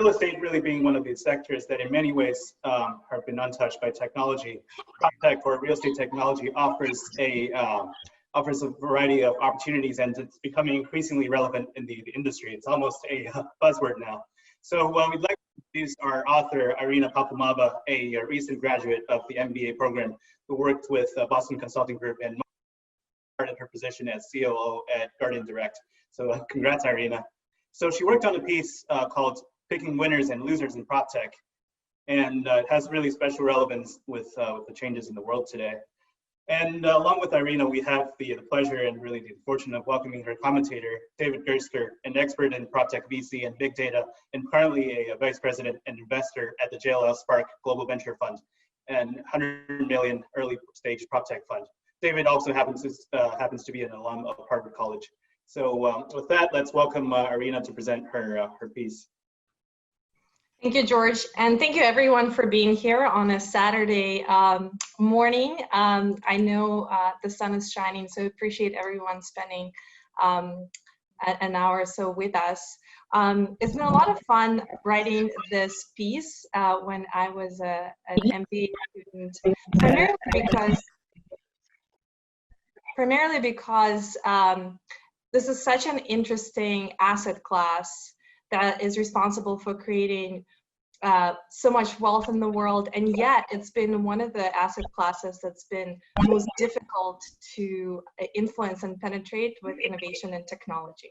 real estate really being one of these sectors that in many ways have been untouched by technology, PropTech or real estate technology offers a variety of opportunities, and it's becoming increasingly relevant in the industry. It's almost a buzzword now. So we'd like to introduce our author, Irina Papumava, a recent graduate of the MBA program who worked with Boston Consulting Group and started her position as COO at Guardian Direct. So congrats, Irina. So she worked on a piece called Picking Winners and Losers in PropTech, and it has really special relevance with the changes in the world today. And along with Irina, we have the pleasure and really the fortune of welcoming her commentator, David Gerster, an expert in PropTech VC and big data, and currently a vice president and investor at the JLL Spark Global Venture Fund and 100 million early stage PropTech fund. David also happens to be an alum of Harvard College. So with that, let's welcome Irina to present her piece. Thank you, George, and thank you everyone for being here on a Saturday morning. I know the sun is shining, so I appreciate everyone spending an hour or so with us. It's been a lot of fun writing this piece when I was an MBA student, primarily because this is such an interesting asset class that is responsible for creating so much wealth in the world, and yet it's been one of the asset classes that's been most difficult to influence and penetrate with innovation and technology.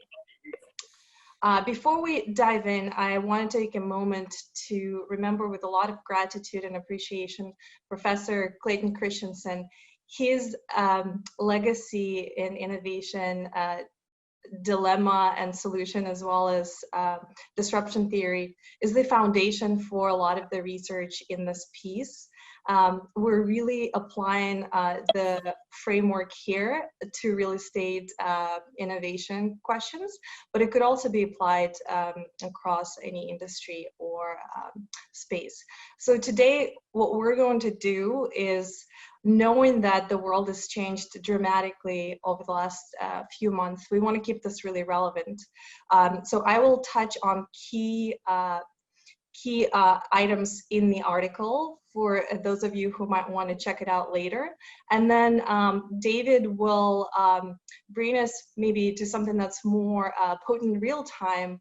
Before we dive in, I want to take a moment to remember with a lot of gratitude and appreciation Professor Clayton Christensen. His legacy in innovation, dilemma and solution, as well as disruption theory, is the foundation for a lot of the research in this piece. We're really applying the framework here to real estate innovation questions, but it could also be applied across any industry or space. So today, what we're going to do is, knowing that the world has changed dramatically over the last few months, we want to keep this really relevant. So I will touch on key items in the article for those of you who might want to check it out later. And then David will bring us maybe to something that's more potent real time.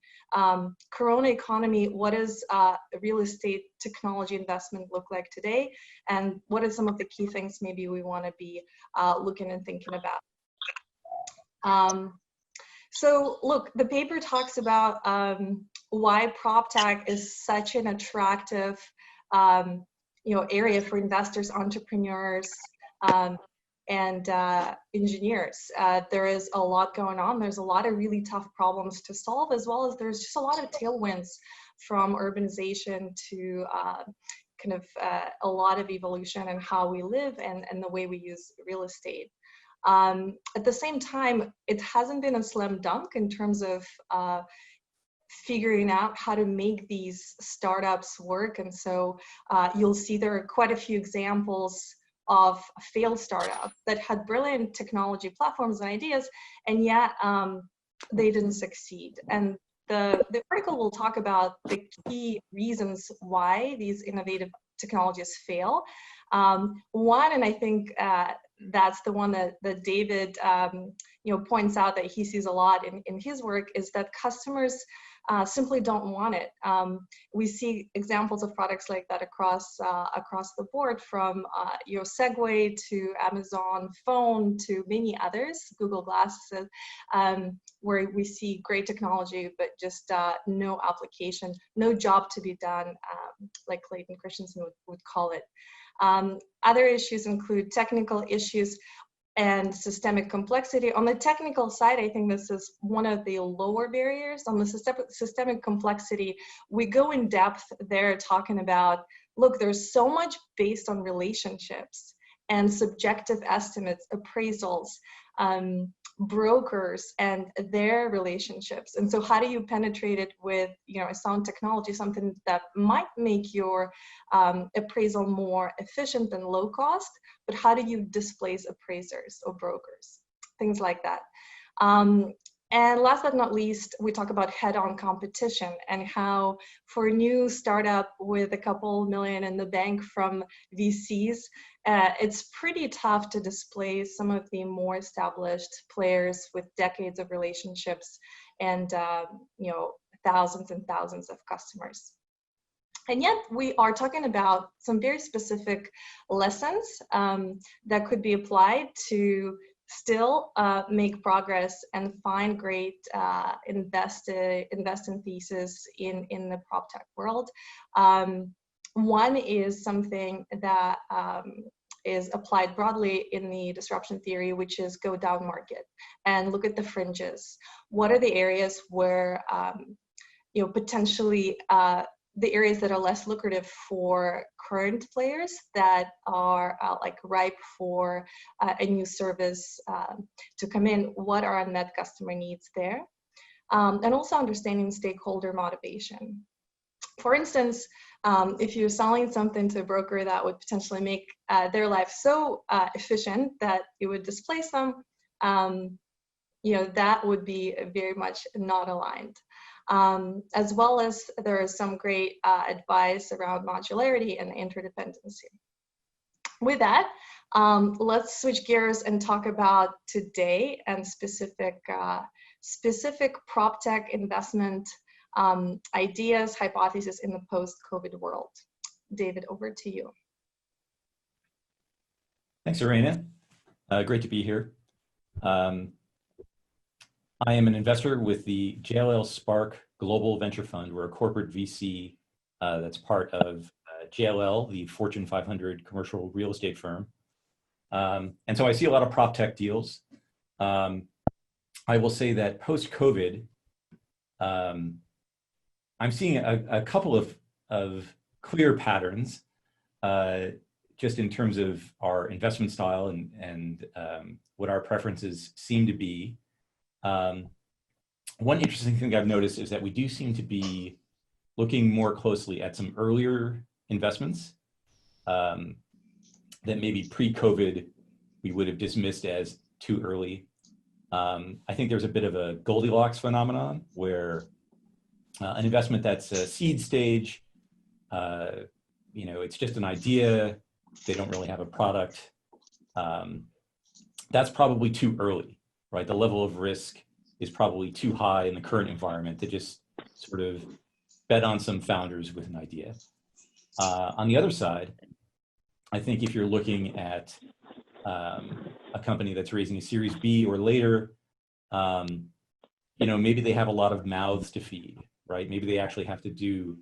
Corona economy, what does real estate technology investment look like today? And what are some of the key things maybe we want to be looking and thinking about? So look, the paper talks about why PropTech is such an attractive area for investors, entrepreneurs, and engineers. There is a lot going on. There's a lot of really tough problems to solve, as well as there's just a lot of tailwinds from urbanization to a lot of evolution in how we live and the way we use real estate. At the same time, it hasn't been a slam dunk in terms of figuring out how to make these startups work. And so you'll see there are quite a few examples of failed startups that had brilliant technology platforms and ideas, and yet they didn't succeed. And the article will talk about the key reasons why these innovative technologies fail. One, and I think that's the one that David points out that he sees a lot in his work, is that customers simply don't want it. We see examples of products like that across the board, from Segway to Amazon Phone to many others, Google Glasses, where we see great technology but just no application, no job to be done, like Clayton Christensen would call it. Other issues include technical issues and systemic complexity. On the technical side, I think this is one of the lower barriers. On the systemic complexity, we go in depth there talking about, look, there's so much based on relationships and subjective estimates, appraisals, brokers and their relationships. And so how do you penetrate it with a sound technology, something that might make your appraisal more efficient and low cost, but how do you displace appraisers or brokers, things like that. And last but not least, we talk about head-on competition and how for a new startup with a couple million in the bank from VCs, it's pretty tough to displace some of the more established players with decades of relationships and thousands and thousands of customers. And yet we are talking about some very specific lessons that could be applied to still make progress and find great investing thesis in the PropTech world. One is something that is applied broadly in the disruption theory, which is go down market and look at the fringes. What are the areas where potentially the areas that are less lucrative for current players that are like ripe for a new service to come in? What are unmet customer needs there? And also understanding stakeholder motivation. For instance, if you're selling something to a broker that would potentially make their life so efficient that it would displace them, that would be very much not aligned. As well as there is some great advice around modularity and interdependency. With that, let's switch gears and talk about today and specific PropTech investment ideas, hypotheses in the post-COVID world. David, over to you. Thanks, Irena. Great to be here. I am an investor with the JLL Spark Global Venture Fund. We're a corporate VC that's part of JLL, the Fortune 500 commercial real estate firm. And so I see a lot of PropTech deals. I will say that post-COVID, I'm seeing a couple of clear patterns just in terms of our investment style and what our preferences seem to be. One interesting thing I've noticed is that we do seem to be looking more closely at some earlier investments that maybe pre-COVID we would have dismissed as too early. I think there's a bit of a Goldilocks phenomenon where an investment that's a seed stage, it's just an idea, they don't really have a product, that's probably too early. Right, the level of risk is probably too high in the current environment to just sort of bet on some founders with an idea. On the other side, I think if you're looking at a company that's raising a Series B or later, maybe they have a lot of mouths to feed, right? Maybe they actually have to do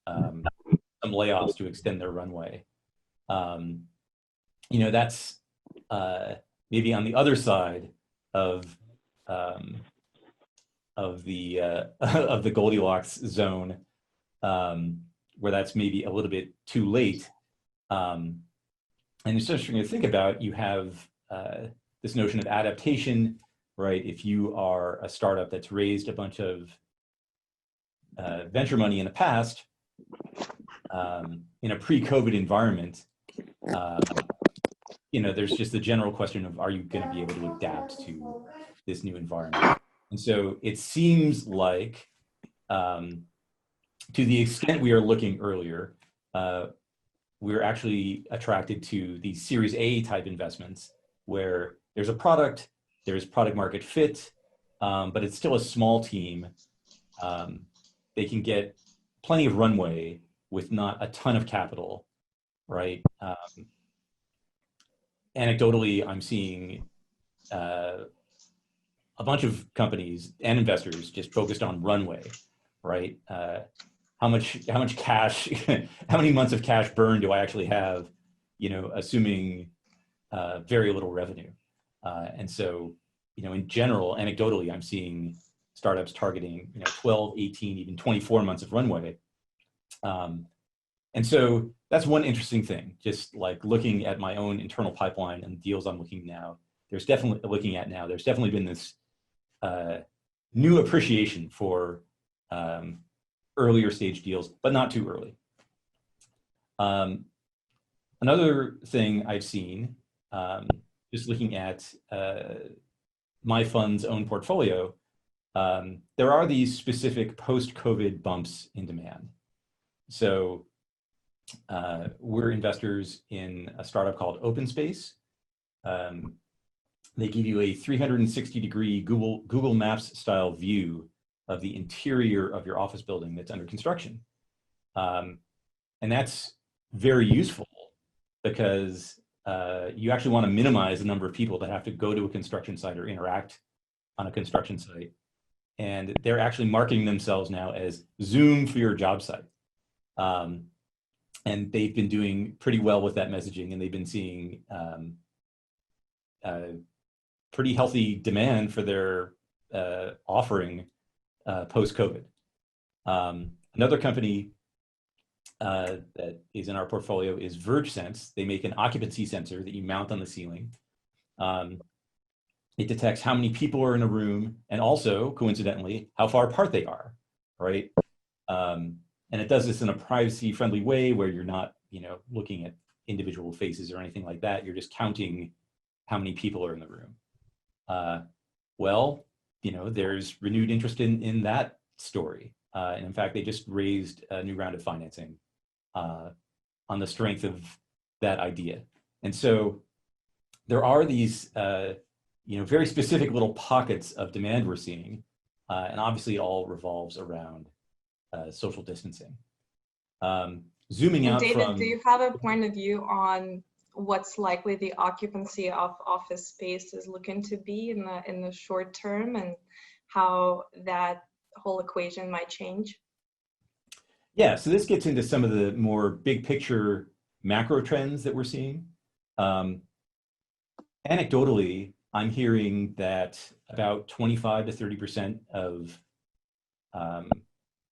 some layoffs to extend their runway. That's maybe on the other side of the Goldilocks zone, where that's maybe a little bit too late. And it's interesting to think about. You have this notion of adaptation, right? If you are a startup that's raised a bunch of venture money in the past, in a pre-COVID environment, there's just the general question of, are you going to be able to adapt to this new environment? And so it seems like, to the extent we are looking earlier, we're actually attracted to these Series A type investments where there's a product, there's product market fit, but it's still a small team. They can get plenty of runway with not a ton of capital, right? Anecdotally, I'm seeing a bunch of companies and investors just focused on runway, right? How much cash, how many months of cash burn do I actually have, assuming very little revenue. And so, in general, anecdotally, I'm seeing startups targeting 12, 18, even 24 months of runway. And so that's one interesting thing, just like looking at my own internal pipeline and deals I'm looking now. There's definitely been this new appreciation for earlier stage deals, but not too early. Another thing I've seen, just looking at my fund's own portfolio, there are these specific post-COVID bumps in demand. So we're investors in a startup called OpenSpace. They give you a 360-degree Google Maps style view of the interior of your office building that's under construction. And that's very useful because you actually want to minimize the number of people that have to go to a construction site or interact on a construction site. And they're actually marketing themselves now as Zoom for your job site. And they've been doing pretty well with that messaging, and they've been seeing pretty healthy demand for their offering post-COVID. Another company that is in our portfolio is VergeSense. They make an occupancy sensor that you mount on the ceiling. It detects how many people are in a room and also, coincidentally, how far apart they are, right? And it does this in a privacy-friendly way where you're not, looking at individual faces or anything like that. You're just counting how many people are in the room. Well, there's renewed interest in that story. And in fact, they just raised a new round of financing on the strength of that idea. And so there are these, very specific little pockets of demand we're seeing. And obviously it all revolves around social distancing. Zooming out David, from— do you have a point of view on what's likely the occupancy of office space is looking to be in the short term, and how that whole equation might change? Yeah, so this gets into some of the more big picture macro trends that we're seeing. Anecdotally, I'm hearing that about 25 to 30% of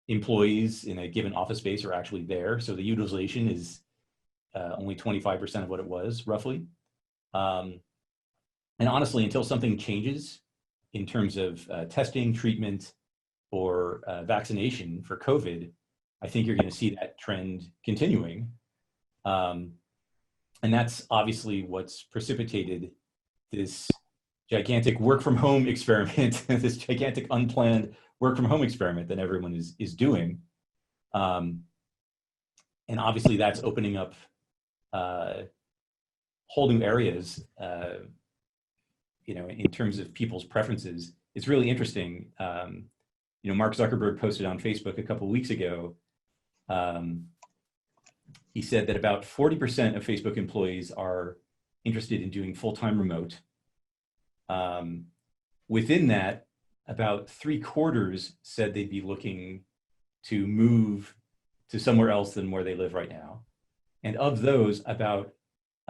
employees in a given office space are actually there. So the utilization is only 25% of what it was, roughly. And honestly, until something changes in terms of testing, treatment, or vaccination for COVID, I think you're going to see that trend continuing. And that's obviously what's precipitated this gigantic work from home experiment, this gigantic unplanned work from home experiment that everyone is doing. And obviously that's opening up whole new areas, in terms of people's preferences. It's really interesting. Mark Zuckerberg posted on Facebook a couple of weeks ago. He said that about 40% of Facebook employees are interested in doing full-time remote. Within that, about 3/4 said they'd be looking to move to somewhere else than where they live right now. And of those, about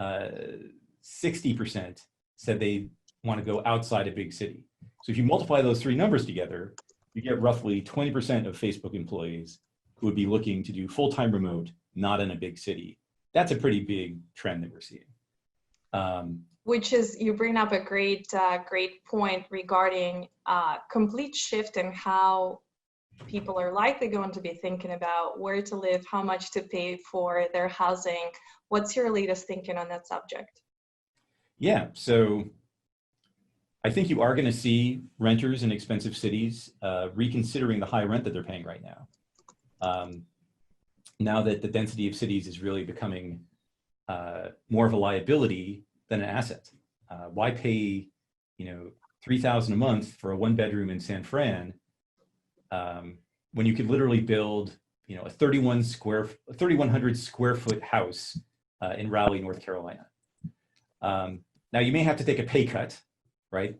60% said they want to go outside a big city. So if you multiply those three numbers together, you get roughly 20% of Facebook employees who would be looking to do full-time remote, not in a big city. That's a pretty big trend that we're seeing. Which is, you bring up a great point regarding complete shift in how people are likely going to be thinking about where to live, how much to pay for their housing. What's your latest thinking on that subject? Yeah, so I think you are going to see renters in expensive cities reconsidering the high rent that they're paying right now. Now that the density of cities is really becoming more of a liability than an asset. Why pay, $3,000 a month for a 1-bedroom in San Fran when you could literally build, a 3,100 square foot house in Raleigh, North Carolina. Now you may have to take a pay cut, right?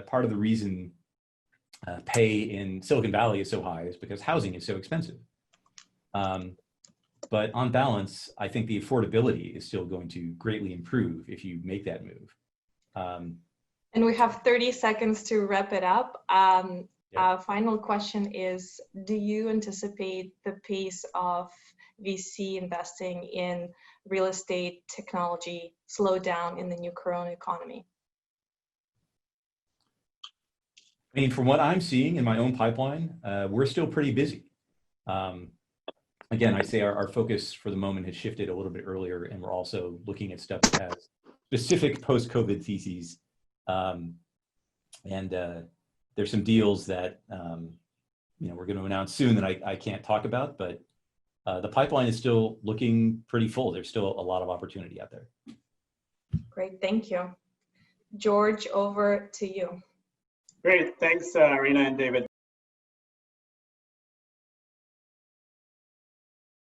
Part of the reason pay in Silicon Valley is so high is because housing is so expensive. But on balance, I think the affordability is still going to greatly improve if you make that move. And we have 30 seconds to wrap it up. Final question is, do you anticipate the pace of VC investing in real estate technology slow down in the new Corona economy? I mean, from what I'm seeing in my own pipeline, we're still pretty busy. Again, I say our focus for the moment has shifted a little bit earlier, and we're also looking at stuff that has specific post-COVID theses. there's some deals that we're going to announce soon that I can't talk about, but the pipeline is still looking pretty full. There's still a lot of opportunity out there. Great, thank you. George, over to you. Great, thanks, Rena and David.